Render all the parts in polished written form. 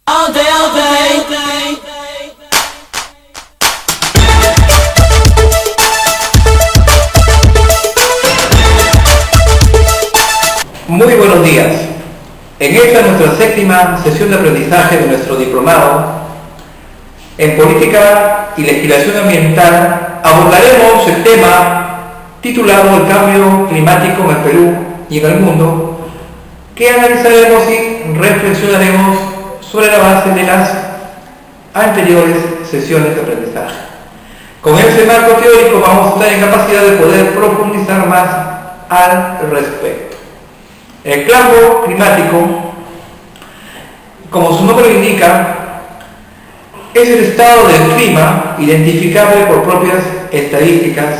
All day, all day, all day. Muy buenos días. En esta nuestra séptima sesión de aprendizaje de nuestro diplomado en Política y Legislación Ambiental abordaremos el tema titulado El cambio climático en el Perú y en el mundo, que analizaremos y reflexionaremos sobre la base de las anteriores sesiones de aprendizaje. Con ese marco teórico vamos a estar en capacidad de poder profundizar más al respecto. El cambio climático, como su nombre lo indica, es el estado del clima identificable por propias estadísticas,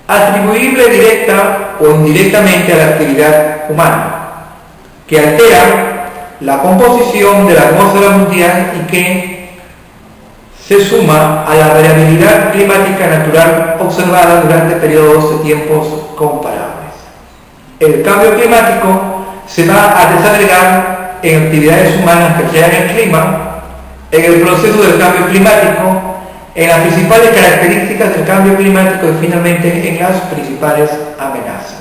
atribuible directa o indirectamente a la actividad humana, que altera la composición de la atmósfera mundial y que se suma a la variabilidad climática natural observada durante periodos de tiempos comparables. El cambio climático se va a desagregar en actividades humanas que alteran el clima, en el proceso del cambio climático, en las principales características del cambio climático y finalmente en las principales amenazas.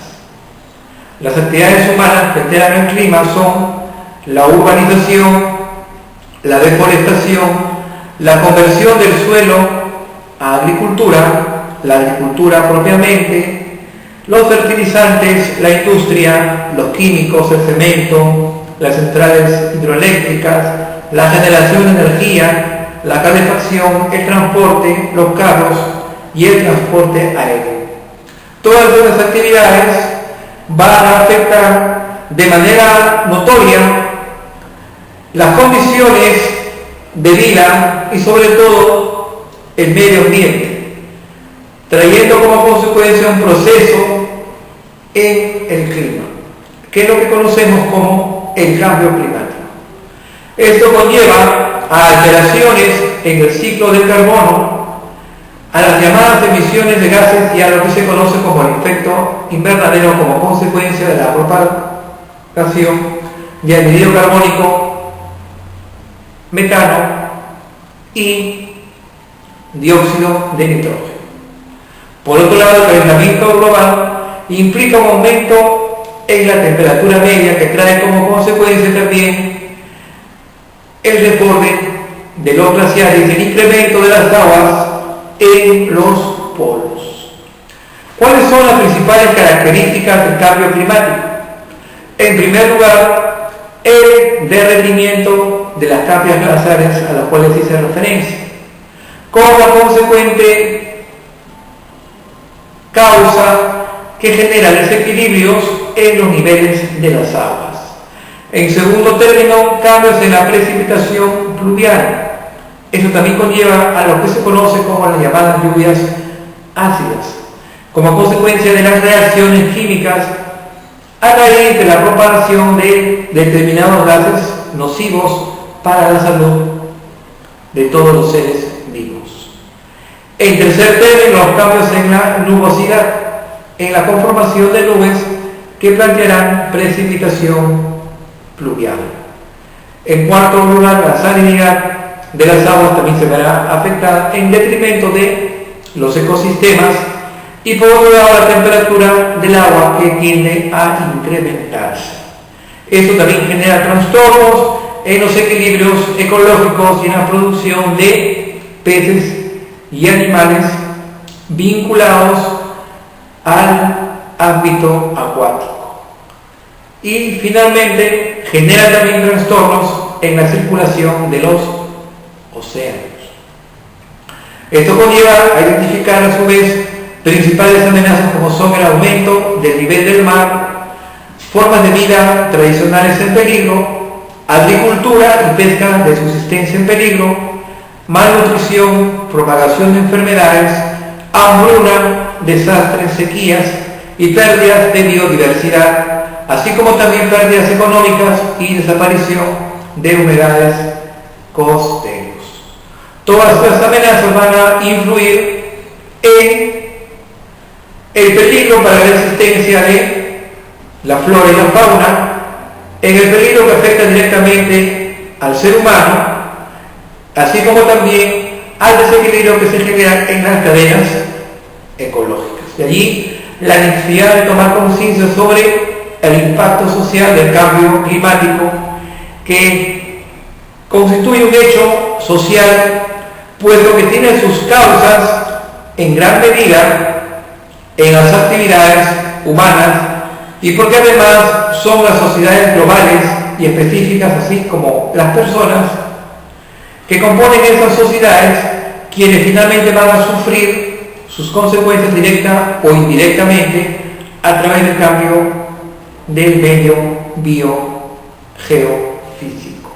Las actividades humanas que alteran el clima son la urbanización, la deforestación, la conversión del suelo a agricultura, la agricultura propiamente, los fertilizantes, la industria, los químicos, el cemento, las centrales hidroeléctricas, la generación de energía, la calefacción, el transporte, los carros y el transporte aéreo. Todas estas actividades van a afectar de manera notoria las condiciones de vida y sobre todo el medio ambiente, trayendo como consecuencia un proceso en el clima, que es lo que conocemos como el cambio climático. Esto conlleva a alteraciones en el ciclo del carbono, a las llamadas emisiones de gases y a lo que se conoce como el efecto invernadero como consecuencia de la propagación de anhídrido carbónico, metano y dióxido de nitrógeno. Por otro lado, el calentamiento global implica un aumento en la temperatura media que trae como consecuencia también el desborde de los glaciares y el incremento de las aguas en los polos. ¿Cuáles son las principales características del cambio climático? En primer lugar, el derretimiento de las capas glaciares a las cuales hice referencia, con la consecuente causa que genera desequilibrios en los niveles de las aguas. En segundo término, cambios en la precipitación pluvial. Eso también conlleva a lo que se conoce como las llamadas lluvias ácidas, como consecuencia de las reacciones químicas a raíz de la propagación de determinados gases nocivos para la salud de todos los seres vivos. En tercer término, los cambios en la nubosidad, en la conformación de nubes que plantearán precipitación pluvial. En cuarto lugar, la salinidad de las aguas también se verá afectada en detrimento de los ecosistemas y por otro lado la temperatura del agua que tiende a incrementarse. Esto también genera trastornos en los equilibrios ecológicos y en la producción de peces y animales vinculados al ámbito acuático. Y finalmente genera también trastornos en la circulación de los océanos. Esto conlleva a identificar a su vez principales amenazas como son el aumento del nivel del mar, formas de vida tradicionales en peligro, agricultura y pesca de subsistencia en peligro, malnutrición, propagación de enfermedades, hambruna, desastres, sequías y pérdidas de biodiversidad, así como también pérdidas económicas y desaparición de humedales costeros. Todas estas amenazas van a influir en el peligro para la existencia de la flora y la fauna, en el peligro que afecta directamente al ser humano, así como también al desequilibrio que se genera en las cadenas ecológicas. De allí la necesidad de tomar conciencia sobre el impacto social del cambio climático, que constituye un hecho social, puesto que tiene sus causas en gran medida en las actividades humanas y porque además son las sociedades globales y específicas, así como las personas que componen esas sociedades, quienes finalmente van a sufrir sus consecuencias directa o indirectamente a través del cambio del medio biogeofísico.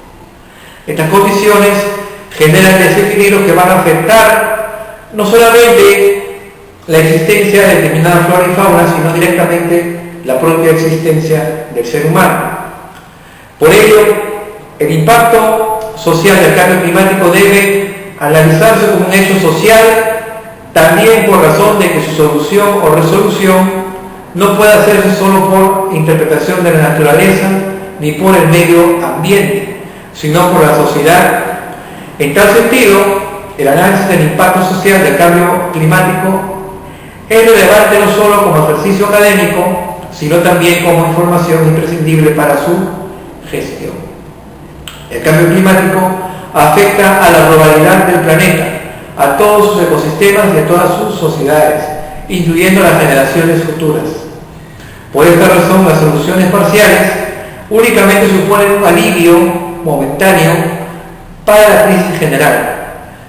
Estas condiciones generan desequilibrios que van a afectar no solamente la existencia de determinada flora y fauna, sino directamente la propia existencia del ser humano. Por ello, el impacto social del cambio climático debe analizarse como un hecho social, también por razón de que su solución o resolución no puede hacerse solo por interpretación de la naturaleza ni por el medio ambiente, sino por la sociedad. En tal sentido, el análisis del impacto social del cambio climático es relevante no solo como ejercicio académico, sino también como información imprescindible para su gestión. El cambio climático afecta a la globalidad del planeta, a todos sus ecosistemas y a todas sus sociedades, incluyendo las generaciones futuras. Por esta razón, las soluciones parciales únicamente suponen un alivio momentáneo para la crisis general,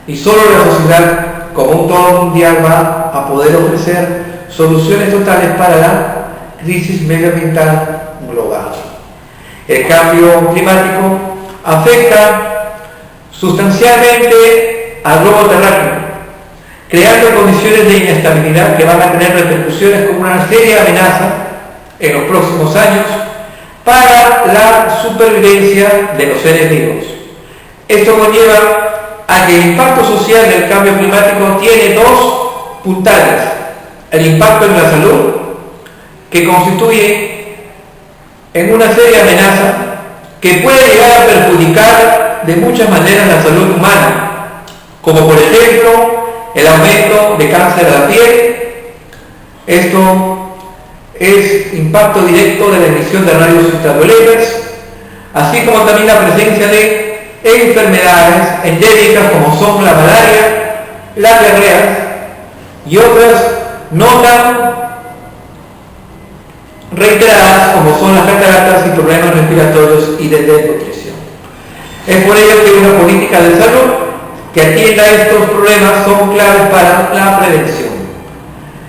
y solo la sociedad como un todo mundial va a poder ofrecer soluciones totales para la crisis medioambiental global. El cambio climático afecta sustancialmente al globo terráqueo, creando condiciones de inestabilidad que van a tener repercusiones como una seria amenaza en los próximos años para la supervivencia de los seres vivos. Esto conlleva a que el impacto social del cambio climático tiene dos puntales: el impacto en la salud, que constituye en una seria amenaza que puede llegar a perjudicar de muchas maneras la salud humana, como por ejemplo el aumento de cáncer de la piel. Esto es impacto directo de la emisión de rayos ultravioletas, así como también la presencia de enfermedades endémicas como son la malaria, las diarreas y otras no tan reiteradas como son las cataratas y problemas respiratorios y de desnutrición. Es por ello que una política de salud que atienda estos problemas son claves para la prevención.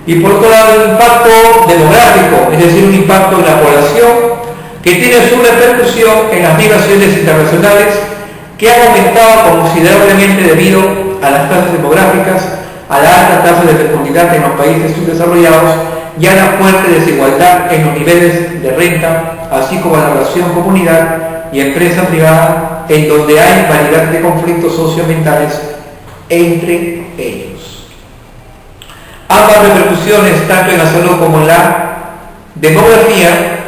Y por otro lado, el impacto demográfico, es decir, un impacto en la población que tiene su repercusión en las migraciones internacionales, que han aumentado considerablemente debido a las tasas demográficas, a la alta tasa de fecundidad en los países subdesarrollados y a la fuerte desigualdad en los niveles de renta, así como a la relación comunidad y empresa privada, en donde hay variedad de conflictos socioambientales entre ellos. Ambas repercusiones, tanto en la salud como en la demografía,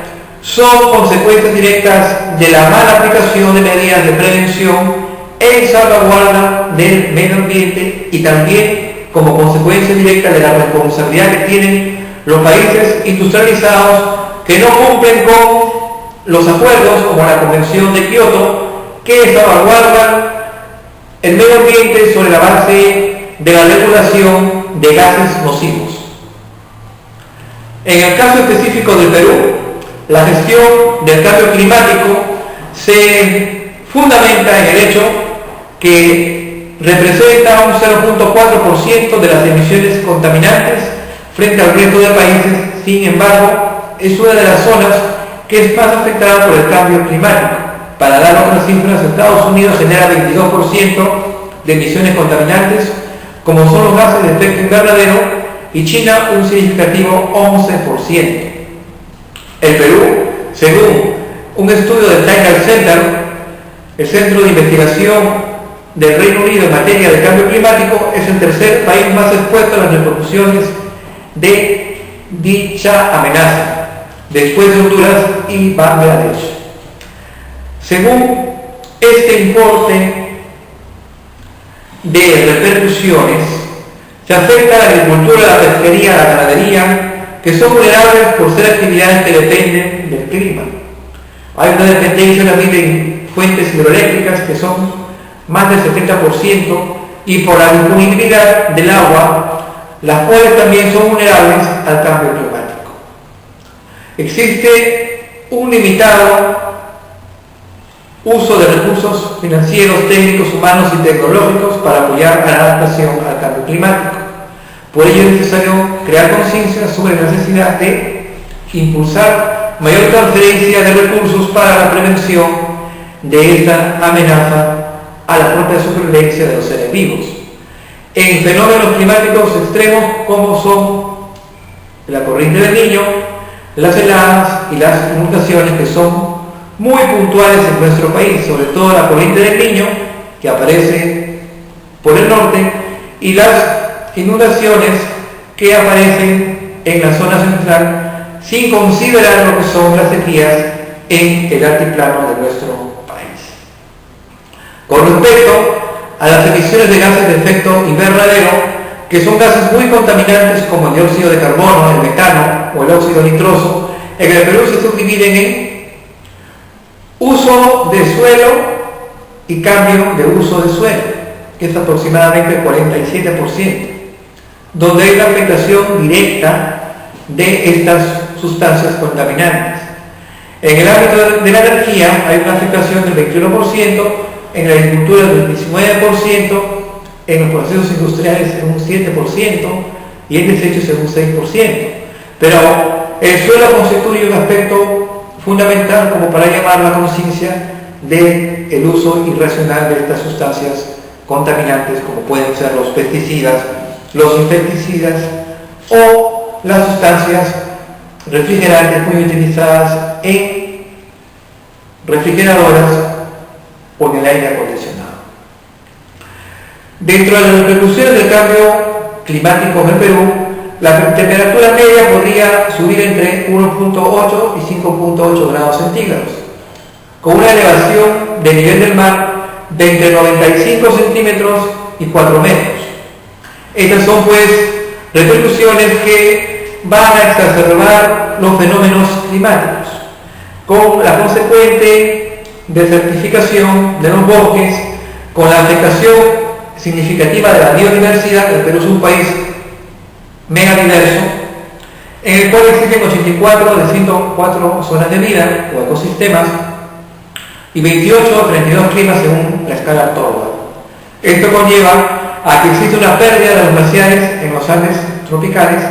son consecuencias directas de la mala aplicación de medidas de prevención en salvaguarda del medio ambiente y también como consecuencia directa de la responsabilidad que tienen los países industrializados que no cumplen con los acuerdos como la Convención de Kioto, que salvaguardan el medio ambiente sobre la base de la regulación de gases nocivos. En el caso específico del Perú, la gestión del cambio climático se fundamenta en el hecho que representa un 0.4% de las emisiones contaminantes frente al resto de países. Sin embargo, es una de las zonas que es más afectada por el cambio climático. Para dar otras cifras, Estados Unidos genera 22% de emisiones contaminantes, como son los gases de efecto invernadero, y China un significativo 11%. El Perú, según un estudio del Tidal Center, el Centro de Investigación del Reino Unido en materia de cambio climático, es el tercer país más expuesto a las repercusiones de dicha amenaza, después de Honduras y Bangladesh. Según este importe de repercusiones se afecta a la agricultura, a la pesquería, a la ganadería, que son vulnerables por ser actividades que dependen del clima. Hay una dependencia también de fuentes hidroeléctricas que son más del 70% y por la disponibilidad del agua, las cuales también son vulnerables al cambio climático. Existe un limitado uso de recursos financieros, técnicos, humanos y tecnológicos para apoyar a la adaptación al cambio climático. Por ello es necesario crear conciencia sobre la necesidad de impulsar mayor transferencia de recursos para la prevención de esta amenaza a la propia supervivencia de los seres vivos. En fenómenos climáticos extremos como son la corriente del Niño, las heladas y las inundaciones, que son muy puntuales en nuestro país, sobre todo la corriente del Niño, que aparece por el norte, y las inundaciones que aparecen en la zona central, sin considerar lo que son las sequías en el altiplano de nuestro país. Con respecto a las emisiones de gases de efecto invernadero, que son gases muy contaminantes como el dióxido de carbono, el metano o el óxido nitroso, en el Perú se subdividen en uso de suelo y cambio de uso de suelo, que es aproximadamente el 47%, donde hay una afectación directa de estas sustancias contaminantes. En el ámbito de la energía hay una afectación del 21%, en la agricultura del 19%, en los procesos industriales en un 7% y en desechos en un 6%. Pero el suelo constituye un aspecto fundamental como para llamar la conciencia del uso irracional de estas sustancias contaminantes, como pueden ser los pesticidas, los insecticidas o las sustancias refrigerantes muy utilizadas en refrigeradoras o en el aire acondicionado. Dentro de las repercusiones del cambio climático en el Perú, la temperatura media podría subir entre 1.8 y 5.8 grados centígrados, con una elevación del nivel del mar de entre 95 centímetros y 4 metros. Estas son pues repercusiones que van a exacerbar los fenómenos climáticos, con la consecuente desertificación de los bosques, con la afectación significativa de la biodiversidad. El Perú es un país megadiverso, en el cual existen 84 de 104 zonas de vida o ecosistemas y 28 o 32 climas según la escala Torwald. Esto conlleva a que existe una pérdida de los glaciares en los Andes tropicales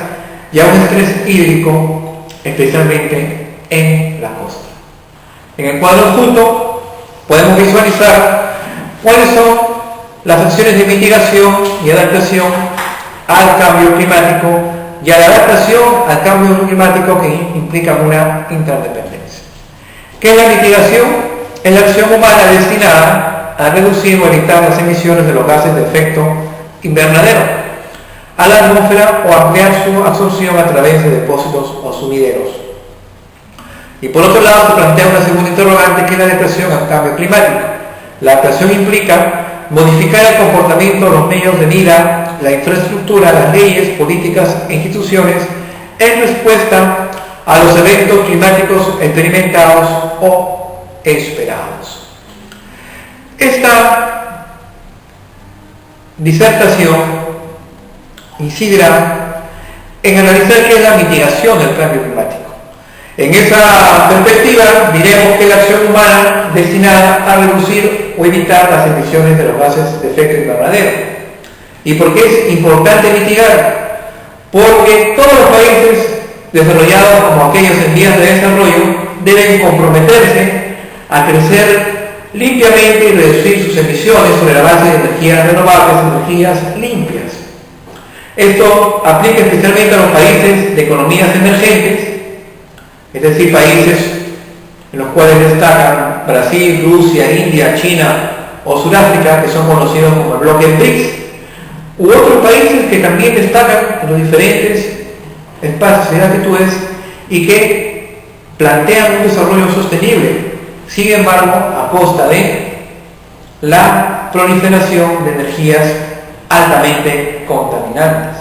y a un estrés hídrico, especialmente en la costa. En el cuadro adjunto podemos visualizar cuáles son las acciones de mitigación y adaptación al cambio climático y a la adaptación al cambio climático que implica una interdependencia. ¿Qué es la mitigación? Es la acción humana destinada a reducir o evitar las emisiones de los gases de efecto invernadero a la atmósfera o ampliar su absorción a través de depósitos o sumideros. Y por otro lado se plantea una segunda interrogante, que es la adaptación al cambio climático. La adaptación implica modificar el comportamiento, los medios de vida, la infraestructura, las leyes, políticas e instituciones en respuesta a los eventos climáticos experimentados o esperados. Esta disertación incidirá en analizar qué es la mitigación del cambio climático. En esa perspectiva diremos que la acción humana destinada a reducir o evitar las emisiones de los gases de efecto invernadero. ¿Y por qué es importante mitigar? Porque todos los países desarrollados, como aquellos en vías de desarrollo, deben comprometerse a crecer limpiamente y reducir sus emisiones sobre la base de energías renovables, energías limpias. Esto aplica especialmente a los países de economías emergentes, es decir, países en los cuales destacan Brasil, Rusia, India, China o Sudáfrica, que son conocidos como el bloque BRICS, u otros países que también destacan en los diferentes espacios y latitudes y que plantean un desarrollo sostenible, sin embargo, a costa de la proliferación de energías altamente contaminantes.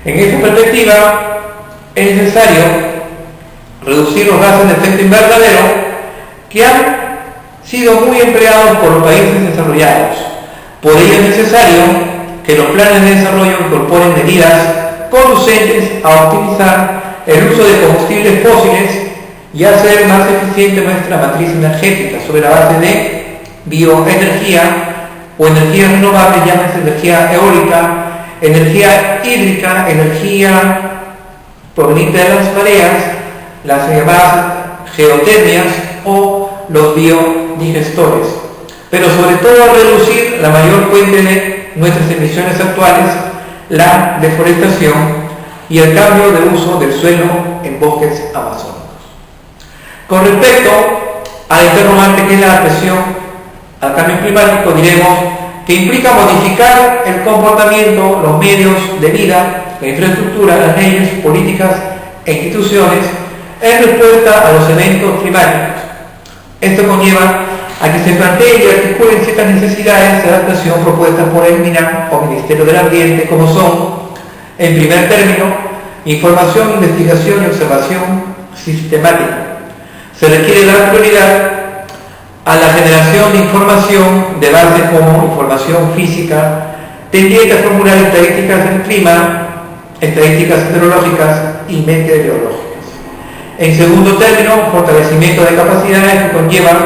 En esta perspectiva, es necesario reducir los gases de efecto invernadero que han sido muy empleados por los países desarrollados. Por ello es necesario que los planes de desarrollo incorporen medidas conducentes a optimizar el uso de combustibles fósiles y hacer más eficiente nuestra matriz energética sobre la base de bioenergía o energías renovables, llámese energía eólica, energía hídrica, energía proveniente de las mareas, las llamadas geotermias o los biodigestores, pero sobre todo reducir la mayor fuente de nuestras emisiones actuales, la deforestación y el cambio de uso del suelo en bosques amazónicos. Con respecto al interrogante que es la adaptación al cambio climático, diremos que implica modificar el comportamiento, los medios de vida, la infraestructura, las leyes, políticas e instituciones en respuesta a los eventos climáticos. Esto conlleva a que se planteen y articulen ciertas necesidades de adaptación propuestas por el MINAM o Ministerio del Ambiente, como son, en primer término, información, investigación y observación sistemática. Se requiere dar prioridad a la generación de información de base como información física, tendiente a formular estadísticas del clima, estadísticas meteorológicas y meteorológicas. En segundo término, fortalecimiento de capacidades que conllevan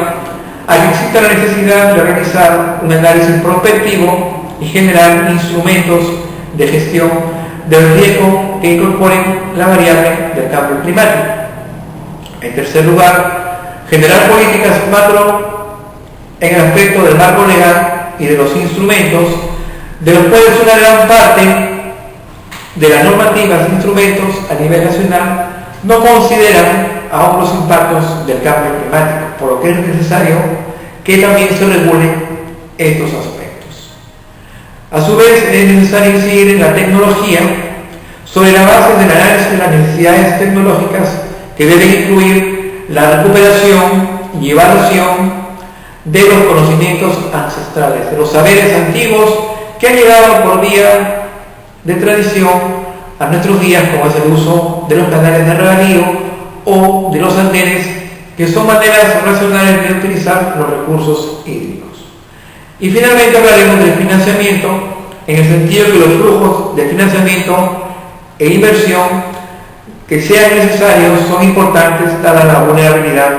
a que exista la necesidad de realizar un análisis prospectivo y generar instrumentos de gestión del riesgo que incorporen la variable del cambio climático. En tercer lugar, generar políticas macro en el aspecto del marco legal y de los instrumentos, de los cuales una gran parte de las normativas e instrumentos a nivel nacional no consideran aún los impactos del cambio climático, por lo que es necesario que también se regulen estos aspectos. A su vez, es necesario incidir en la tecnología sobre la base del análisis de las necesidades tecnológicas que deben incluir la recuperación y evaluación de los conocimientos ancestrales, de los saberes antiguos que han llegado por vía de tradición a nuestros días, como es el uso de los canales de regadío o de los andenes, que son maneras racionales de utilizar los recursos hídricos. Y finalmente hablaremos del financiamiento, en el sentido que los flujos de financiamiento e inversión que sean necesarios son importantes dada la vulnerabilidad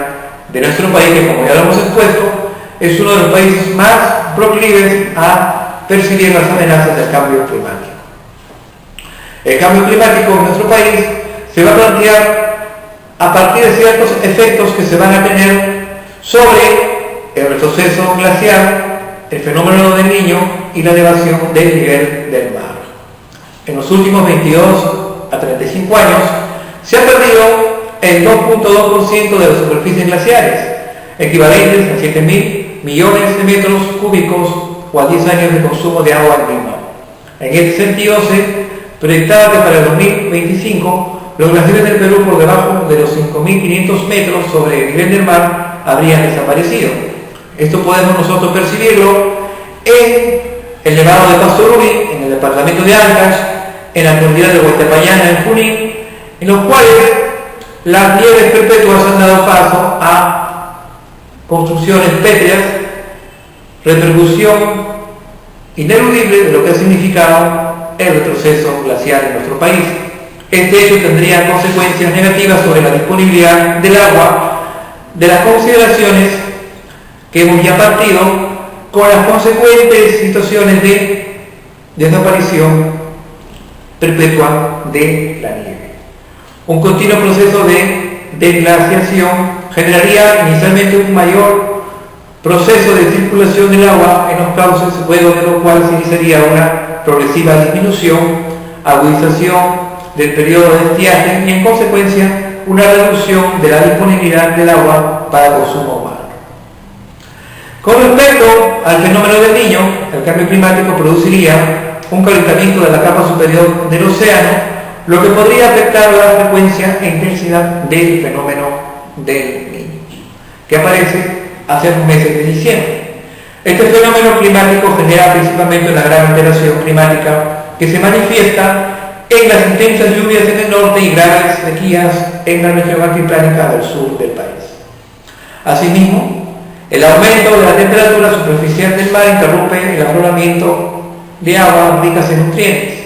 de nuestro país, que como ya lo hemos expuesto, es uno de los países más proclives a percibir las amenazas del cambio climático. El cambio climático en nuestro país se va a plantear a partir de ciertos efectos que se van a tener sobre el retroceso glacial, el fenómeno del Niño y la elevación del nivel del mar. En los últimos 22 a 35 años se ha perdido el 2.2% de las superficies glaciares, equivalentes a 7.000 millones de metros cúbicos o a 10 años de consumo de agua en Lima. En este sentido, se proyectaba que para el 2025 los glaciares del Perú por debajo de los 5.500 metros sobre el nivel del mar habrían desaparecido. Esto podemos nosotros percibirlo en el Nevado de Pastoruri, en el departamento de Ancash, en la cordillera de Huaytapallana, en Junín, en los cuales las nieves perpetuas han dado paso a construcciones pétreas, repercusión ineludible de lo que ha significado el retroceso glacial en nuestro país. Este hecho tendría consecuencias negativas sobre la disponibilidad del agua, de las consideraciones que hemos ya partido, con las consecuentes situaciones de desaparición perpetua de la nieve. Un continuo proceso de desglaciación generaría inicialmente un mayor proceso de circulación del agua en los cauces, luego de lo cual se iniciaría una progresiva disminución, agudización del periodo de estiaje y en consecuencia una reducción de la disponibilidad del agua para consumo humano. Con respecto al fenómeno del Niño, el cambio climático produciría un calentamiento de la capa superior del océano, lo que podría afectar la frecuencia e intensidad del fenómeno del Niño, que aparece hace los meses de diciembre. Este fenómeno climático genera principalmente una gran alteración climática que se manifiesta en las intensas lluvias en el norte y graves sequías en la región altiplánica del sur del país. Asimismo, el aumento de la temperatura superficial del mar interrumpe el afloramiento de aguas ricas en nutrientes.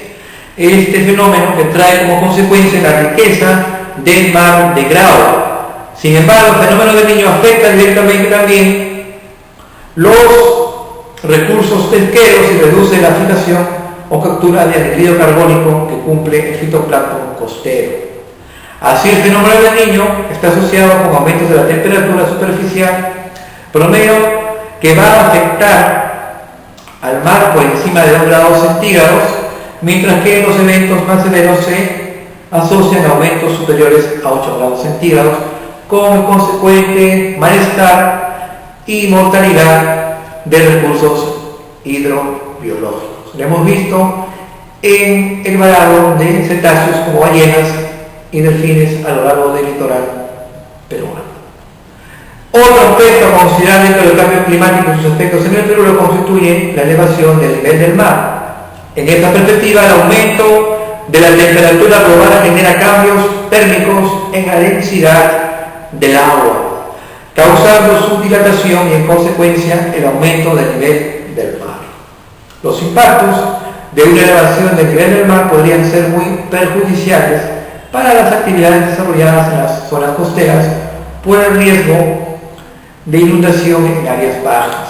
Este fenómeno que trae como consecuencia la riqueza del mar de Grau. Sin embargo, el fenómeno del Niño afecta directamente también los recursos pesqueros y reduce la fijación o captura de anhídrido carbónico que cumple el fitoplancton costero. Así, el fenómeno del Niño está asociado con aumentos de la temperatura superficial promedio que va a afectar al mar por encima de 2 grados centígrados, mientras que los eventos más severos se asocian a aumentos superiores a 8 grados centígrados, con el consecuente malestar y mortalidad de recursos hidrobiológicos. Lo hemos visto en el varado de cetáceos como ballenas y delfines a lo largo del litoral peruano. Otro aspecto a considerar dentro del cambio climático y sus efectos en el Perú lo constituye la elevación del nivel del mar. En esta perspectiva, el aumento de la temperatura global genera cambios térmicos en la densidad del agua, causando su dilatación y en consecuencia el aumento del nivel del mar. Los impactos de una elevación del nivel del mar podrían ser muy perjudiciales para las actividades desarrolladas en las zonas costeras por el riesgo de inundación en áreas bajas,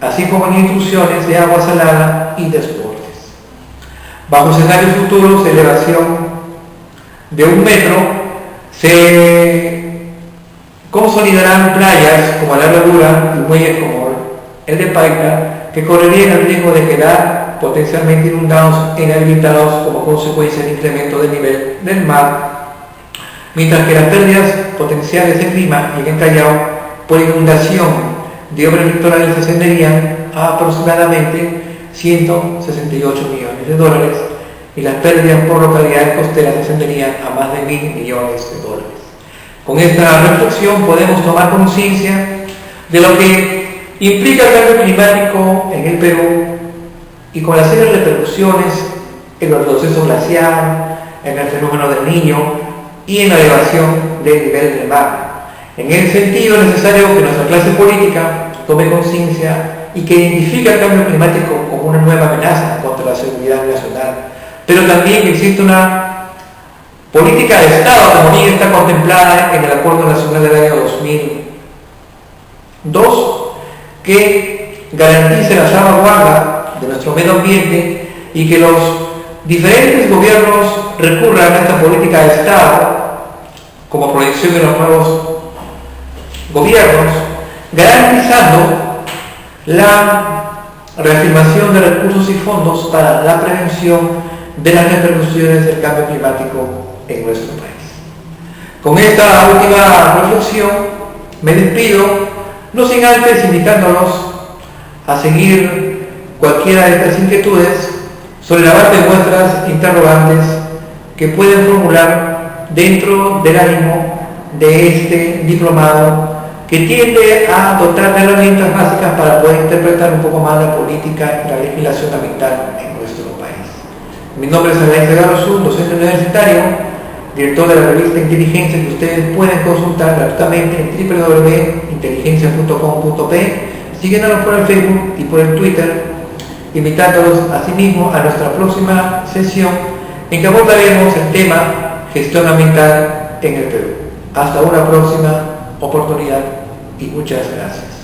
así como en intrusiones de agua salada y desbordes. Bajo escenarios futuros de elevación de 1 metro, se consolidarán playas como la Herradura y muelles como el de Paita, que correrían el riesgo de quedar potencialmente inundados e inhabilitados como consecuencia del incremento del nivel del mar, mientras que las pérdidas potenciales en Lima y en Callao por inundación de obras litorales ascenderían a aproximadamente 168 millones de dólares y las pérdidas por localidades costeras ascenderían a más de 1.000 millones de dólares. Con esta reflexión podemos tomar conciencia de lo que implica el cambio climático en el Perú y con las serias repercusiones en el proceso glacial, en el fenómeno del Niño y en la elevación del nivel del mar. En ese sentido es necesario que nuestra clase política tome conciencia y que identifique el cambio climático como una nueva amenaza contra la seguridad nacional, pero también que existe una política de Estado, como bien está contemplada en el Acuerdo Nacional del año 2002, que garantice la salvaguarda de nuestro medio ambiente y que los diferentes gobiernos recurran a esta política de Estado como proyección de los nuevos gobiernos, garantizando la reafirmación de recursos y fondos para la prevención de las repercusiones del cambio climático en nuestro país. Con esta última reflexión me despido, no sin antes invitándolos a seguir cualquiera de estas inquietudes sobre la base de vuestras interrogantes que pueden formular dentro del ánimo de este diplomado que tiende a dotar de herramientas básicas para poder interpretar un poco más la política y la legislación ambiental en nuestro país. Mi nombre es Alain Segarra Sur, docente universitario, director de la revista Inteligencia, que ustedes pueden consultar gratuitamente en www.inteligencia.com.p, siguiéndonos por el Facebook y por el Twitter, invitándolos asimismo a nuestra próxima sesión en que abordaremos el tema gestión ambiental en el Perú. Hasta una próxima oportunidad y muchas gracias.